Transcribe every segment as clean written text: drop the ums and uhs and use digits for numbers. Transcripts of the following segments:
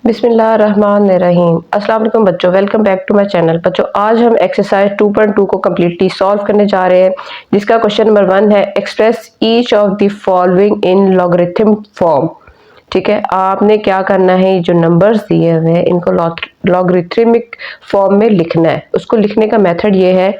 बिस्मिल्लाहिर्रहमानिर्रहीम। अस्सलाम वालेकुम बच्चों, welcome back to my channel. बच्चों आज हम एक्सरसाइज 2.2 को कम्प्लीटली सॉल्व करने जा रहे हैं, जिसका क्वेश्चन नंबर 1 है express each of the following in logarithm form. ठीक है, आपने क्या करना है, जो नंबर्स दिए हुए हैं इनको लॉगरिथमिक फॉर्म में लिखना है। उसको लिखने का मेथड ये है,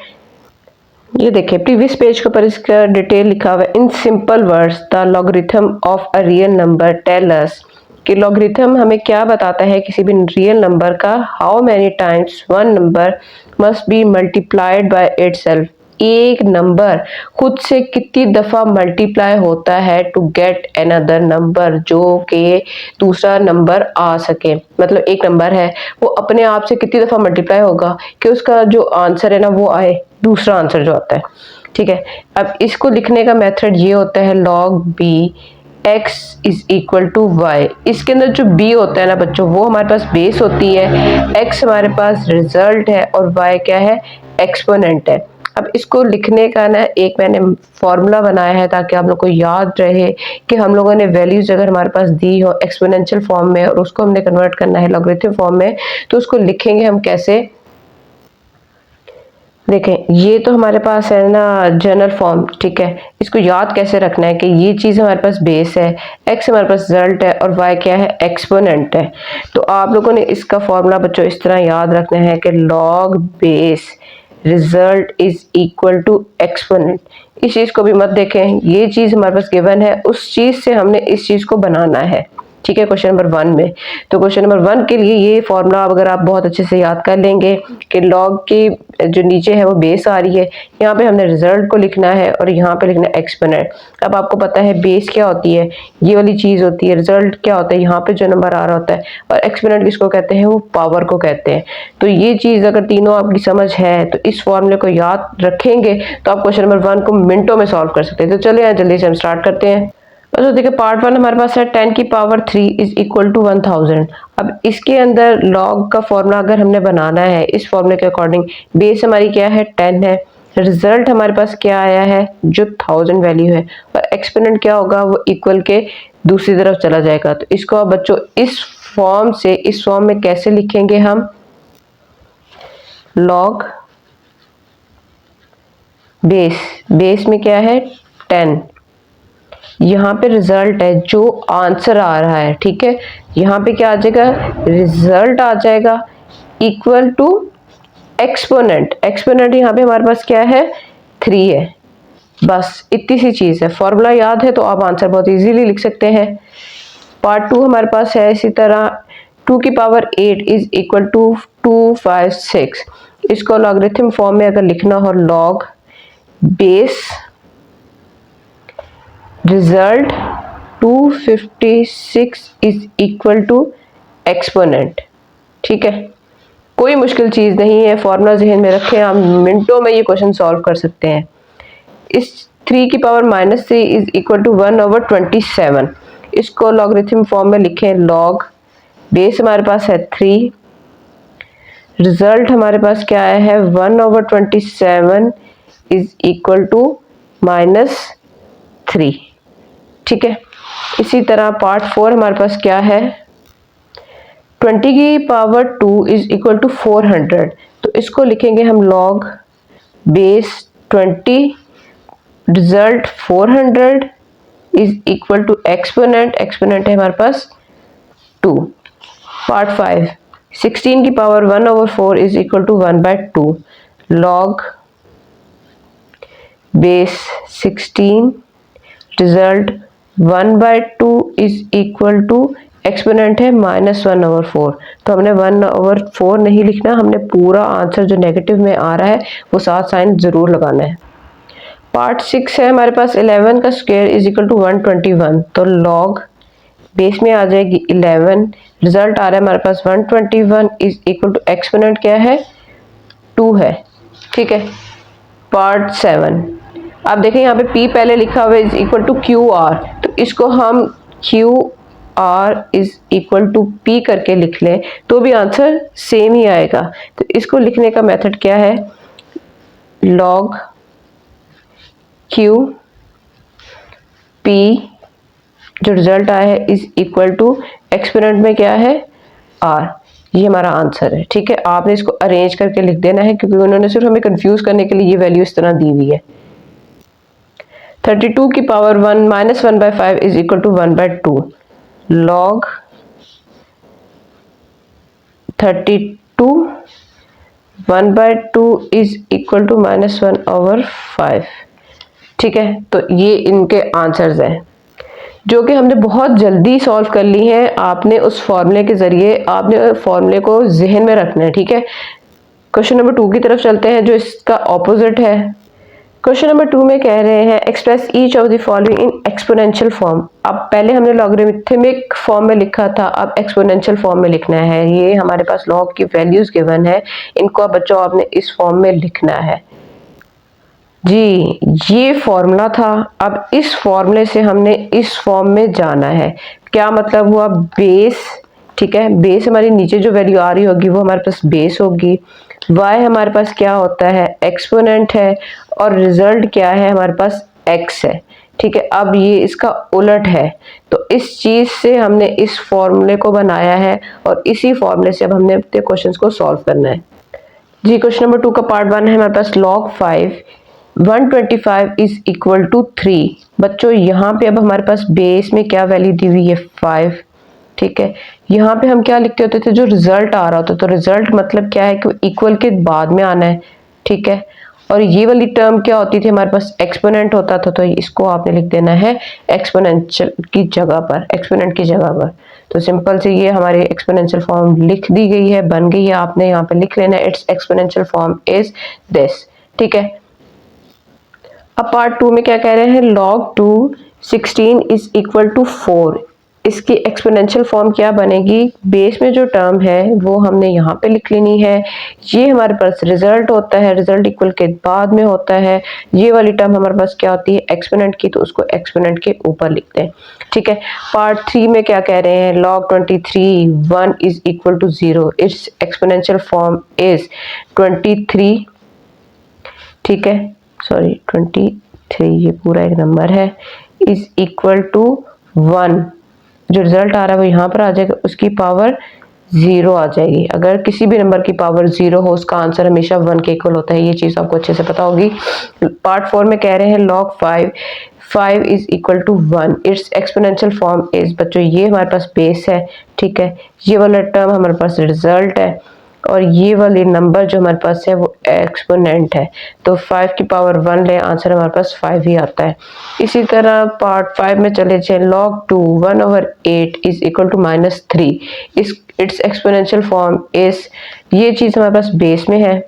ये देखिए प्रीवियस पेज के ऊपर इसका डिटेल लिखा हुआ है। In simple words the logarithm of a real number tell us कि लॉगरिथम हमें क्या बताता है किसी भी रियल नंबर का। How many times one number must be multiplied by itself. एक नंबर खुद से कितनी दफा मल्टीप्लाई होता है टू गेट अनदर नंबर, जो कि दूसरा नंबर आ सके। मतलब एक नंबर है, वो अपने आप से कितनी दफा मल्टीप्लाई होगा कि उसका जो आंसर है ना वो आए, दूसरा आंसर जो आता है। ठीक है, अब इसको लिखने का मेथड ये होता है log B x is equal to Y. इसके अंदर जो b होता है ना बच्चों, वो हमारे पास बेस होती है, x हमारे पास रिजल्ट है और y क्या है, एक्सपोनेंट है। अब इसको लिखने का ना एक मैंने फॉर्मूला बनाया है ताकि आप लोग को याद रहे कि हम लोगों ने वैल्यूज अगर हमारे पास दी हो एक्सपोनेंशियल फॉर्म में और उसको हमने कन्वर्ट करना है लॉगरिथम फॉर्म में, तो उसको लिखेंगे हम कैसे। देखें ये तो हमारे पास है ना जनरल फॉर्म। ठीक है, इसको याद कैसे रखना है कि ये चीज़ हमारे पास बेस है, x हमारे पास रिजल्ट है और y क्या है, एक्सपोनेंट है। तो आप लोगों ने इसका फॉर्मूला बच्चों इस तरह याद रखना है कि log base result is equal to exponent. इस चीज़ को भी मत देखें, ये चीज़ हमारे पास गिवन है, उस चीज़ से हमने इस चीज़ को बनाना है। ठीक है, क्वेश्चन नंबर 1 में। तो क्वेश्चन नंबर 1 के लिए ये फॉर्मूला अगर आप बहुत अच्छे से याद कर लेंगे कि लॉग की जो नीचे है वो बेस आ रही है, यहाँ पे हमने रिजल्ट को लिखना है और यहाँ पे लिखना है एक्सपोनेंट। अब आपको पता है बेस क्या होती है, ये वाली चीज होती है, रिजल्ट क्या होता है, यहाँ पे जो नंबर आ रहा होता है, और एक्सपोनेंट किसको कहते हैं, वो पावर को कहते हैं। तो ये चीज अगर तीनों आपकी समझ है तो इस फॉर्मूले को याद रखेंगे तो आप क्वेश्चन नंबर 1 को मिनटों में सॉल्व कर सकते हैं। तो चलिए जल्दी से हम स्टार्ट करते हैं। तो देखिए पार्ट 1 हमारे पास है 10 की पावर 3 इज इक्वल टू 1000। अब इसके अंदर लॉग का फॉर्मूला अगर हमने बनाना है इस फॉर्मूले के अकॉर्डिंग, बेस हमारी क्या है 10 है, रिजल्ट हमारे पास क्या आया है जो 1000 वैल्यू है, और एक्सपोनेंट क्या होगा वो इक्वल के दूसरी तरफ चला जाएगा। तो इसको अब बच्चों इस फॉर्म से इस फॉर्म में कैसे लिखेंगे हम, लॉग बेस में क्या है 10, यहाँ पे रिजल्ट है जो आंसर आ रहा है। ठीक है, यहाँ पे क्या आ जाएगा, रिजल्ट आ जाएगा इक्वल टू एक्सपोनेंट। एक्सपोनेंट यहाँ पे हमारे पास क्या है 3 है। बस इतनी सी चीज है, फॉर्मूला याद है तो आप आंसर बहुत इजीली लिख सकते हैं। पार्ट 2 हमारे पास है इसी तरह 2 की पावर 8 इज इक्वल टू 256। इसको लॉगरिथम फॉर्म में अगर लिखना हो, log base result 256 is equal to exponent. ठीक है, कोई मुश्किल चीज नहीं है, फॉर्मूला जहन में रखें, आप मिनटों में ये क्वेश्चन सॉल्व कर सकते हैं। इस 3 की पावर -3 इज इक्वल टू 1/27। इसको लॉगरिथम फॉर्म में लिखें, लॉग बेस हमारे पास है 3, रिजल्ट हमारे पास क्या आया है 1/27 इज इक्वल टू -3। ठीक है, इसी तरह पार्ट 4 हमारे पास क्या है, 20 की पावर 2 इज इक्वल टू 400। तो इसको लिखेंगे हम log base 20 result 400 is equal to exponent, exponent है हमारे पास 2। पार्ट 5 16 की power 1/4 is equal to 1/2। Log base 16 result 1/2 is equal to exponent है -1/4। तो हमने 1/4 नहीं लिखना, हमने पूरा आंसर जो नेगेटिव में आ रहा है वो साथ साइन जरूर लगाना है। पार्ट 6 है हमारे पास 11 का स्क्वायर इज इक्वल टू 121। तो लॉग बेस में आ जाएगी 11, रिजल्ट आ रहा है हमारे पास 121 इज इक्वल टू एक्सपोनेंट क्या है 2 है। ठीक है, पार्ट 7 आप देखें यहाँ पे P पहले लिखा हुआ है इज इक्वल टू QR, तो इसको हम QR is equal to P करके लिख लें तो भी आंसर सेम ही आएगा। तो इसको लिखने का मेथड क्या है, लॉग Q P जो रिजल्ट आया है इज इक्वल टू एक्सपोनेंट में क्या है आर, ये हमारा आंसर है। ठीक है, आपने इसको अरेंज करके लिख देना है क्योंकि उन्होंने सिर्फ हमें कंफ्यूज करने के लिए ये वैल्यू इस तरह दी हुई है। 32 की power 1 minus 1/5 is equal to 1/2 log 32 1/2 is equal to -1/5। ठीक है, तो ये इनके आंसर्स हैं जो कि हमने बहुत जल्दी सॉल्व कर ली हैं। आपने उस फॉर्मूले के जरिए आपने फॉर्मूले को जहन में रखना है। ठीक है, क्वेश्चन नंबर 2 की तरफ चलते हैं जो इसका ऑपोजिट है। क्वेश्चन नंबर 2 में कह रहे हैं express each of the following in exponential form. अब पहले हमने लॉगरिथमिक फॉर्म में लिखा था, अब एक्सपोनेंशियल फॉर्म में लिखना है। ये हमारे पास लॉग की वैल्यूज गिवन है, इनको अब बच्चों आपने इस फॉर्म में लिखना है। जी, ये फॉर्मूला था। अब इस फॉर्मूले से हमने इस फॉर्म में जाना है। क्या मतलब हुआ, बेस। ठीक है, बेस हमारी नीचे जो वैल्यू आ रही होगी वो हमारे पास बेस होगी। y हमारे पास क्या होता है, एक्सपोनेंट है, और रिजल्ट क्या है हमारे पास x है। ठीक है, अब ये इसका उलट है, तो इस चीज से हमने इस फॉर्मूले को बनाया है और इसी फॉर्मूले से अब हमने अपने क्वेश्चंस को सॉल्व करना है। जी, क्वेश्चन नंबर 2 का पार्ट 1 है हमारे पास log 5 125 इज इक्वल टू 3। बच्चों यहाँ पे अब हमारे पास बेस में क्या वैल्यू दी हुई है, 5। ठीक है, यहाँ पे हम क्या लिखते होते थे, जो रिजल्ट आ रहा होता, तो रिजल्ट मतलब क्या है कि इक्वल के बाद में आना है। ठीक है, और ये वाली टर्म क्या होती थी, हमारे पास एक्सपोनेंट होता था, तो इसको आपने लिख देना है एक्सपोनेंशियल की जगह पर, एक्सपोनेंट की जगह पर। तो सिंपल से ये हमारे एक्सपोनेंशियल फॉर्म लिख दी गई है, बन गई है। आपने यहाँ पे लिख लेना है it's exponential form is this. ठीक है, अब पार्ट 2 में क्या कह रहे हैं, log 2 16 इज इक्वल टू 4। इसकी एक्सपोनेंशियल फॉर्म क्या बनेगी, बेस में जो टर्म है वो हमने यहाँ पे लिख लेनी है। ये हमारे पास रिजल्ट होता है, रिजल्ट इक्वल के बाद में होता है। ये वाली टर्म हमारे पास क्या होती है, एक्सपोनेंट की, तो उसको एक्सपोनेंट के ऊपर लिखते हैं। ठीक है, पार्ट 3 में क्या कह रहे हैं, log 23 1 is equal to 0। Its exponential form is 23। ठीक है, सॉरी 23, ये पूरा एक नंबर है, इज इक्वल टू 1। जो रिजल्ट आ रहा है वो यहाँ पर आ जाएगा, उसकी पावर 0 आ जाएगी। अगर किसी भी नंबर की पावर 0 हो उसका आंसर हमेशा 1 के इक्वल होता है, ये चीज़ आपको अच्छे से पता होगी। पार्ट 4 में कह रहे हैं log 5 is equal to 1। It's exponential form is, बच्चों ये हमारे पास बेस है। ठीक है, ये वाला टर्म हमारे पास रिजल्ट है और ये वाले नंबर जो हमारे पास है वो एक्सपोनेंट है। तो 5 की पावर 1 ले, आंसर हमारे पास 5 ही आता है। इसी तरह पार्ट 5 में चले जाए, log 2 1/8 is equal to -3। It's exponential form is, ये चीज़ हमारे पास बेस में है।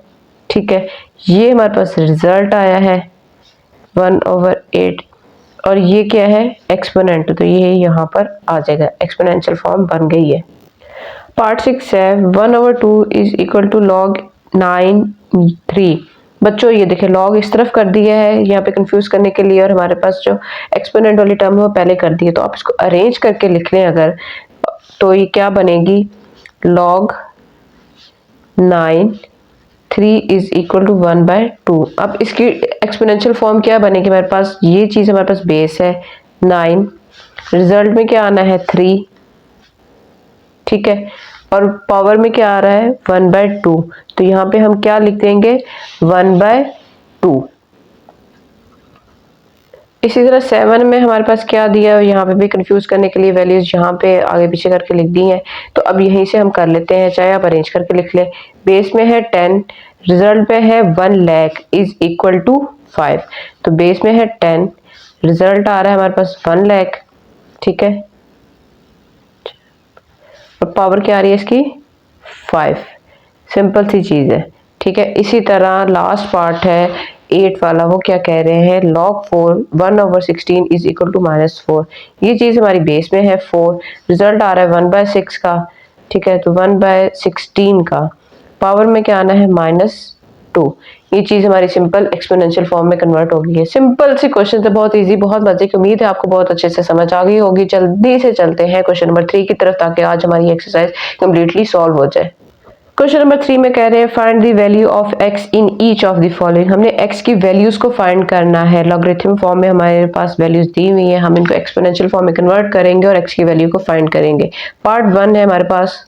ठीक है, ये हमारे पास रिजल्ट आया है 1/8 और ये क्या है, एक्सपोनेंट, तो ये यहाँ पर आ जाएगा, एक्सपोनेंशियल फॉर्म बन गई है। पार्ट 6 है 1/2 इज इक्वल टू log 9/3। बच्चों ये देखिए log इस तरफ कर दिया है यहाँ पे कंफ्यूज करने के लिए, और हमारे पास जो एक्सपोनेंट वाली टर्म है वो पहले कर दी है। तो आप इसको अरेंज करके लिख लें अगर, तो ये क्या बनेगी, log 9/3 इज इक्वल टू 1/2। अब इसकी एक्सपोनेंशियल फॉर्म क्या बनेगी, हमारे पास ये चीज़ हमारे पास बेस है 9, रिजल्ट में क्या आना है 3। ठीक है, और पावर में क्या आ रहा है 1/2, तो यहाँ पे हम क्या लिख देंगे 1/2। इसी तरह 7 में हमारे पास क्या दिया है, यहाँ पे भी कंफ्यूज करने के लिए वैल्यूज यहाँ पे आगे पीछे करके लिख दी हैं। तो अब यहीं से हम कर लेते हैं, चाहे आप अरेंज करके लिख लें। बेस में है 10, रिजल्ट में है 1 लाख इज इक्वल टू 5। तो बेस में है 10, रिजल्ट आ रहा है हमारे पास 1 लाख। ठीक है, और पावर क्या आ रही है इसकी 5। सिंपल सी चीज़ है। ठीक है, इसी तरह लास्ट पार्ट है 8 वाला, वो क्या कह रहे हैं, log 4 1/16 इज इक्वल टू -4। ये चीज़ हमारी बेस में है 4, रिजल्ट आ रहा है 1/6 का। ठीक है, तो 1/16 का पावर में क्या आना है -2। ये चीज़ हमारी सिंपल एक्सपोनेंशियल फॉर्म में कन्वर्ट हो गई है। सिंपल सी क्वेश्चन है, बहुत इजी, बहुत मजे की। उम्मीद है आपको बहुत अच्छे से समझ आ गई होगी। जल्दी से चलते हैं क्वेश्चन नंबर 3 की तरफ, ताकि आज हमारी एक्सरसाइज कम्प्लीटली सॉल्व हो जाए। क्वेश्चन नंबर 3 में कह रहे हैं find the value of x in each of the following. हमने x की वैल्यूज को फाइंड करना है। लॉगरिथम फॉर्म में हमारे पास वैल्यूज दी हुई है, हम इनको एक्सपोनेंशियल फॉर्म में कन्वर्ट करेंगे और x की वैल्यू को फाइंड करेंगे। पार्ट 1 है हमारे पास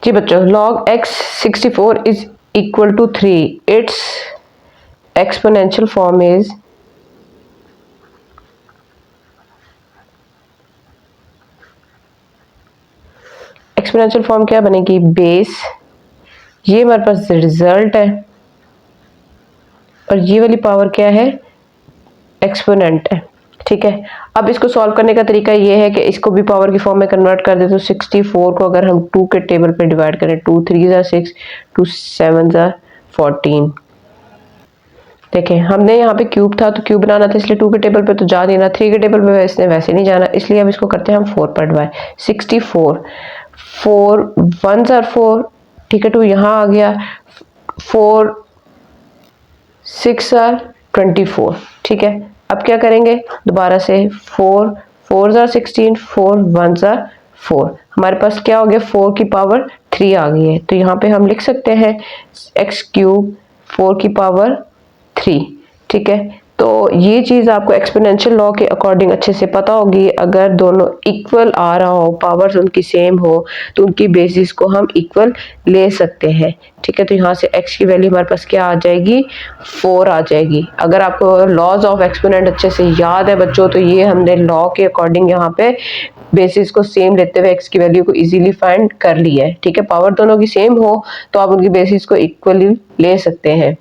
जी बच्चों, log x 64 is equal to 3. Its exponential form is exponential form क्या बनेगी? बेस, ये हमारे पास रिजल्ट है और ये वाली पावर क्या है? एक्सपोनेंट है। ठीक है, अब इसको सॉल्व करने का तरीका ये है कि इसको भी पावर की फॉर्म में कन्वर्ट कर दे। तो 64 को अगर हम 2 के टेबल पे डिवाइड करें, 2 3 ज़ा 6, 2 7 ज़ा 14। देखें, हमने यहाँ पे क्यूब था तो क्यूब बनाना था, इसलिए 2 के टेबल पे तो जा नहीं रहा, 3 के टेबल पे इसने वैसे नहीं जाना, इसलिए अब इसको करते हैं हम 4 पर डिवाइड। 64 4 1 ज़ा 4, ठीक है, 2 यहाँ आ गया, 4 6 ज़ा 24। ठीक है, अब क्या करेंगे? दोबारा से 4 4 ज़ा 16, 4 1 ज़ा 4, हमारे पास क्या हो गया? 4 की पावर 3 आ गई है। तो यहाँ पे हम लिख सकते हैं एक्स क्यूब 4 की पावर 3। ठीक है, तो ये चीज़ आपको एक्सपोनेंशियल लॉ के अकॉर्डिंग अच्छे से पता होगी। अगर दोनों इक्वल आ रहा हो, पावर्स उनकी सेम हो, तो उनकी बेसिस को हम इक्वल ले सकते हैं। ठीक है, तो यहाँ से x की वैल्यू हमारे पास क्या आ जाएगी? 4 आ जाएगी। अगर आपको लॉज ऑफ एक्सपोनेंट अच्छे से याद है बच्चों, तो ये हमने लॉ के अकॉर्डिंग यहाँ पे बेसिस को सेम लेते हुए x की वैल्यू को इजीली फाइंड कर लिया है। ठीक है, पावर दोनों की सेम हो तो आप उनकी बेसिस को इक्वली ले सकते हैं।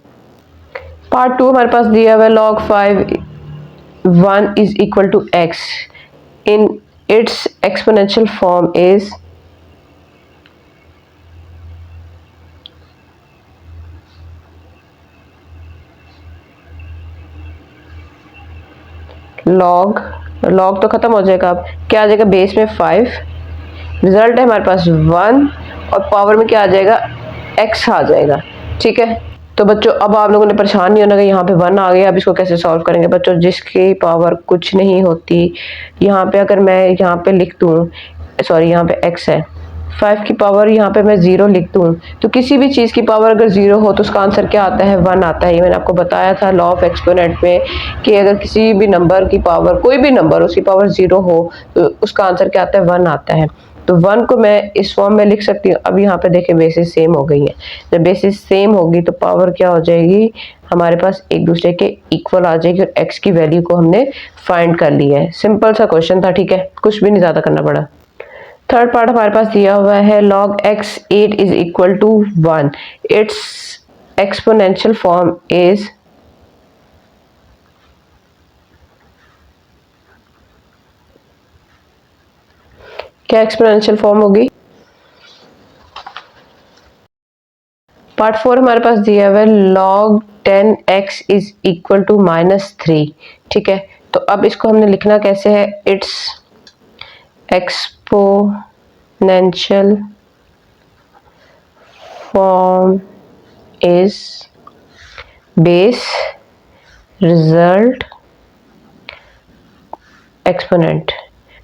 पार्ट 2 हमारे पास दिया हुआ है log 5 1 is equal to x in its exponential form is log तो खत्म हो जाएगा, अब क्या आ जाएगा? बेस में 5, रिजल्ट है हमारे पास 1 और पावर में क्या आ जाएगा? x आ जाएगा। ठीक है, तो बच्चों अब आप लोगों ने परेशान नहीं होना कि यहाँ पे 1 आ गया, अब इसको कैसे सॉल्व करेंगे? बच्चों, जिसकी पावर कुछ नहीं होती, यहाँ पे अगर मैं यहाँ पे लिख दूँ, सॉरी यहाँ पे x है, 5 की पावर यहाँ पे मैं 0 लिख दूँ, तो किसी भी चीज़ की पावर अगर 0 हो तो उसका आंसर क्या आता है? 1 आता है। ये मैंने आपको बताया था लॉ ऑफ एक्सपोनेंट में कि अगर किसी भी नंबर की पावर, कोई भी नंबर उसकी पावर 0 हो तो उसका आंसर क्या आता है? 1 आता है। तो 1 को मैं इस फॉर्म में लिख सकती हूँ। अब यहाँ पे देखें बेसिस सेम हो गई है, जब बेसिस सेम होगी तो पावर क्या हो जाएगी? हमारे पास एक दूसरे के इक्वल आ जाएगी और x की वैल्यू को हमने फाइंड कर लिया है। सिंपल सा क्वेश्चन था। ठीक है, कुछ भी नहीं ज़्यादा करना पड़ा। थर्ड पार्ट हमारे पास दिया हुआ है log x 8 is equal to 1. Its exponential form is क्या एक्सपोनेंशियल फॉर्म होगी? पार्ट 4 हमारे पास दिया हुआ है log 10x is equal to -3। ठीक है, तो अब इसको हमने लिखना कैसे है? It's exponential form is base result exponent.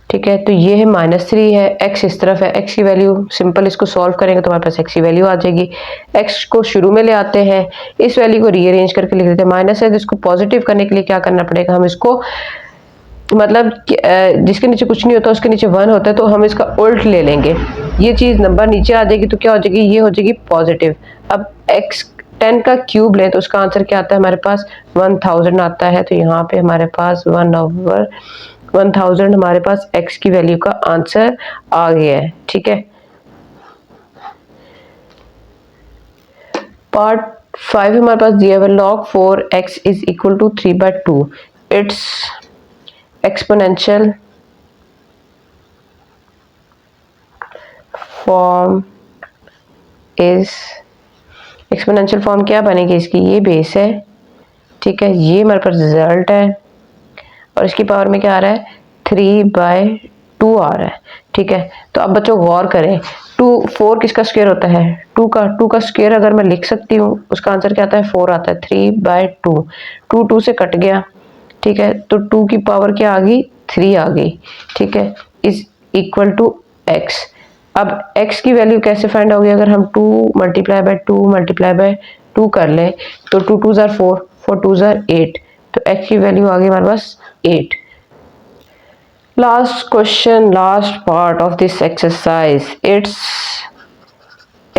ठीक है, तो ये है -3 है, x इस तरफ है, x की वैल्यू सिंपल इसको सॉल्व करेंगे तो हमारे पास x की वैल्यू आ जाएगी। x को शुरू में ले आते हैं, इस वैल्यू को रीअरेंज करके लिख देते हैं। माइनस है तो इसको पॉजिटिव करने के लिए क्या करना पड़ेगा? हम इसको मतलब जिसके नीचे कुछ नहीं होता उसके नीचे 1 होता है, तो हम इसका उल्ट ले लेंगे। ये चीज़ नंबर नीचे आ जाएगी तो क्या हो जाएगी? ये हो जाएगी पॉजिटिव। अब x 10 का क्यूब लें तो उसका आंसर क्या आता है? हमारे पास 1000 आता है। तो यहाँ पे हमारे पास 1/1000 हमारे पास x की वैल्यू का आंसर आ गया है। ठीक है, पार्ट 5 हमारे पास दिया हुआ log 4x is equal to 3/2. It's exponential form is, exponential form क्या बनेगी इसकी? ये बेस है, ठीक है, ये हमारे पास रिजल्ट है और इसकी पावर में क्या आ रहा है? 3/2 आ रहा है। ठीक है, तो अब बच्चों गौर करें, 4 किसका स्क्वायर होता है? 2 का स्क्वायर अगर मैं लिख सकती हूँ, उसका आंसर क्या आता है? 4 आता है। 3/2, 2 से कट गया। ठीक है, तो 2 की पावर क्या आ गई? 3 आ गई। ठीक है, इज इक्वल टू x। अब x की वैल्यू कैसे फाइंड होगी? अगर हम 2 × 2 × 2 कर लें तो 2 2 ज़ार 4, 4 2 ज़ार 8, तो x की वैल्यू आ गई हमारे पास 8। Last question, last part of this exercise, it's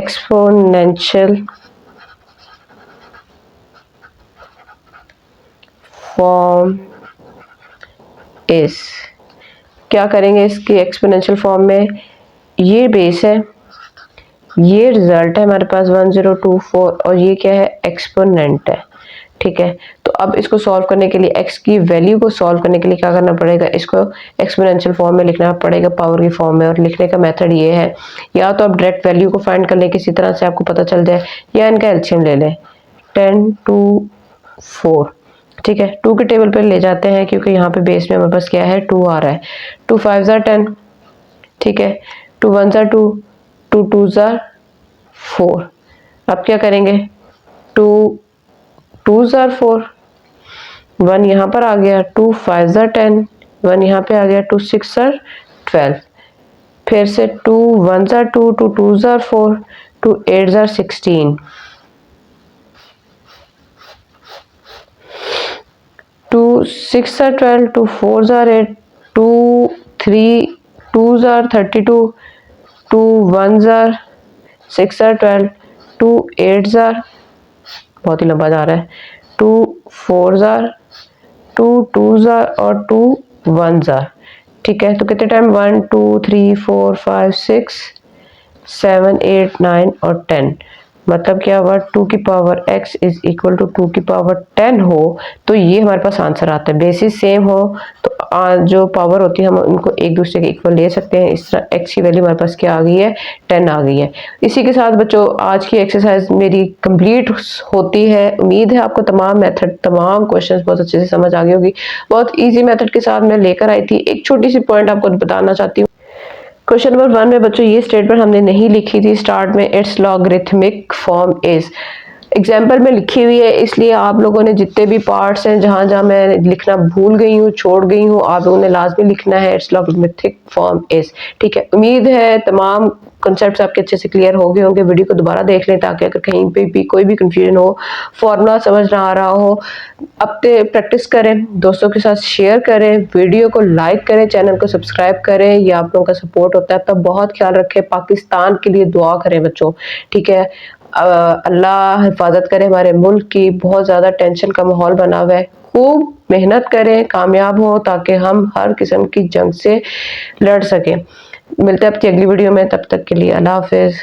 exponential form is, क्या करेंगे इसकी एक्सपोनेंशियल फॉर्म में, ये बेस है, ये रिजल्ट है हमारे पास 1024 और ये क्या है, एक्सपोनेंट है। ठीक है, तो अब इसको सॉल्व करने के लिए x की वैल्यू को सॉल्व करने के लिए क्या करना पड़ेगा, इसको एक्सपोनेंशियल फॉर्म में लिखना पड़ेगा, पावर की फॉर्म में। और लिखने का मेथड ये है, या तो आप डायरेक्ट वैल्यू को फाइंड कर लें किसी तरह से आपको पता चल जाए, या इनका एलसीएम ले लें 10 to 4। ठीक है, 2 के टेबल पे ले जाते हैं क्योंकि यहाँ पे बेस में हमारे पास क्या है, 2 आ रहा है। 2 5 10, ठीक है, 2 1 2, 2 2 4। अब क्या करेंगे, 2 2 4, 1 यहाँ पर आ गया, 2 5 10, 1 यहाँ पे आ गया, 2 6 12, फिर से 2 1 2, 2 2 4, 2 8 16, 2 6 12, 2 4 8, 2 3 2 32, 2 1 6 12, 2 8 बहुत ही लंबा जा रहा है, 2 4 2 2 और 2 1। ठीक है, तो कितने टाइम, 1 2 3 4 5 6 7 8 9 और 10। मतलब क्या हुआ, 2 की power x is equal to 2 की पावर 10 हो तो ये हमारे पास आंसर आता है। बेसिस सेम हो तो जो पावर होती है हम उनको एक दूसरे के इक्वल ले सकते हैं। इस तरह x की वैल्यू हमारे पास क्या आ गई है, 10 आ गई है। इसी के साथ बच्चों आज की एक्सरसाइज मेरी कंप्लीट होती है। उम्मीद है आपको तमाम मेथड, तमाम क्वेश्चंस बहुत अच्छे से समझ आ गई होगी। बहुत ईजी मेथड के साथ मैं लेकर आई थी। एक छोटी सी पॉइंट आपको बताना चाहती हूँ। क्वेश्चन नंबर 1 में बच्चों ये स्टेटमेंट हमने नहीं लिखी थी स्टार्ट में, it's logarithmic form is. Example में लिखी हुई है, इसलिए आप लोगों ने जितने भी पार्ट्स हैं जहां जहां मैं लिखना भूल गई हूँ, छोड़ गई हूँ, आप लोगों ने लाजमी लिखना है इट्स लॉगरिथमिक फॉर्म इज। ठीक है, उम्मीद है तमाम कॉन्सेप्ट्स आपके अच्छे से क्लियर हो गए होंगे। वीडियो को दोबारा देख लें ताकि अगर कहीं पे भी कोई भी कंफ्यूजन हो, फॉर्मूला समझ ना आ रहा हो, अब प्रैक्टिस करें, दोस्तों के साथ शेयर करें, वीडियो को लाइक करें, चैनल को सब्सक्राइब करें। ये आप लोगों का सपोर्ट होता है। तब बहुत ख्याल रखें, पाकिस्तान के लिए दुआ करें बच्चों। ठीक है, अल्लाह हिफाजत करे हमारे मुल्क की। बहुत ज़्यादा टेंशन का माहौल बना हुआ है। खूब मेहनत करें, कामयाब हो ताकि हम हर किस्म की जंग से लड़ सकें। मिलते हैं अपनी अगली वीडियो में, तब तक के लिए अल्लाह हाफिज़।